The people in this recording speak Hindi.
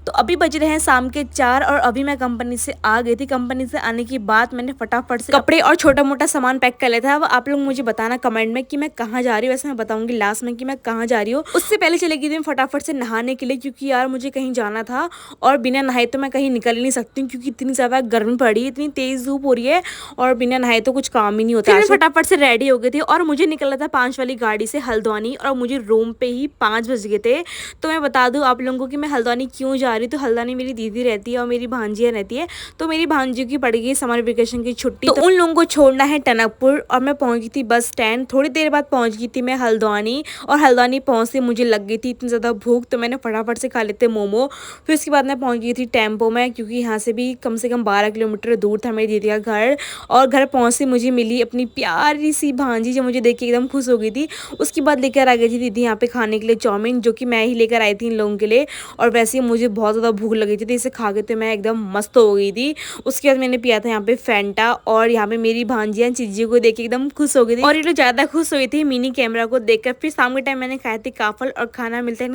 तो अभी बज रहे हैं शाम के 4 और अभी मैं कंपनी से आ गई थी। कंपनी से आने के बाद मैंने फटाफट से कपड़े और छोटा मोटा सामान पैक कर लिया था। अब आप लोग मुझे बताना कमेंट में कि मैं कहाँ जा रही हूँ। वैसे मैं बताऊंगी लास्ट में कि मैं कहाँ जा रही हूँ। उससे पहले चली गई थी मैं फटाफट से नहाने के लिए, क्योंकि यार मुझे कहीं जाना था और बिना नहाए तो मैं कहीं निकल ही नहीं सकती हूँ, क्योंकि इतनी ज़्यादा गर्मी पड़ी है, इतनी तेज़ धूप हो रही है और बिना नहाए तो कुछ काम ही नहीं होता। मैं फटाफट से रेडी हो गई थी और मुझे निकलना था 5 वाली गाड़ी से हल्द्वानी, और मुझे रूम पे ही 5 बज गए थे। तो मैं बता दूं आप लोगों को कि मैं हल्द्वानी क्यों जा रही हूँ। तो हल्द्वानी मेरी दीदी रहती है और मेरी भांजियाँ रहती है। तो मेरी भांजियों की पड़ गई समर वेकेशन की छुट्टी, तो उन लोगों को छोड़ना है टनकपुर। और मैं पहुंच गई थी बस स्टैंड। थोड़ी देर बाद पहुंच गई थी मैं हल्द्वानी, और हल्द्वानी पहुंचते मुझे लग गई थी इतनी ज़्यादा भूख, तो मैंने फटाफट से खा लेते मोमो। फिर उसके बाद मैं पहुंच गई थी टेम्पो में, क्योंकि यहाँ से भी कम से कम 12 किलोमीटर दूर था मेरी दीदी का घर। और घर पहुँचते मुझे मिली अपनी प्यारी सी भांजी, जो मुझे देख के एकदम खुश हो गई थी। उसके बाद लेकर आ गई थी दीदी यहाँ पे खाने के लिए चाउमीन, जो कि मैं ही लेकर आई थी इन लोगों के लिए। और वैसे ही मुझे बहुत ज़्यादा भूख लगी थी, तो इसे खा के तो मैं एकदम मस्त हो गई थी। उसके बाद मैंने पिया था यहाँ पे फैंटा, और यहाँ पे मेरी भांजियाँ चीज़ों को देख के एकदम खुश हो गई थी, और ये लोग ज़्यादा खुश हुई थी मिनी कैमरा को देखकर। फिर शाम के टाइम मैंने खाए थे काफल, और खाना मिलता है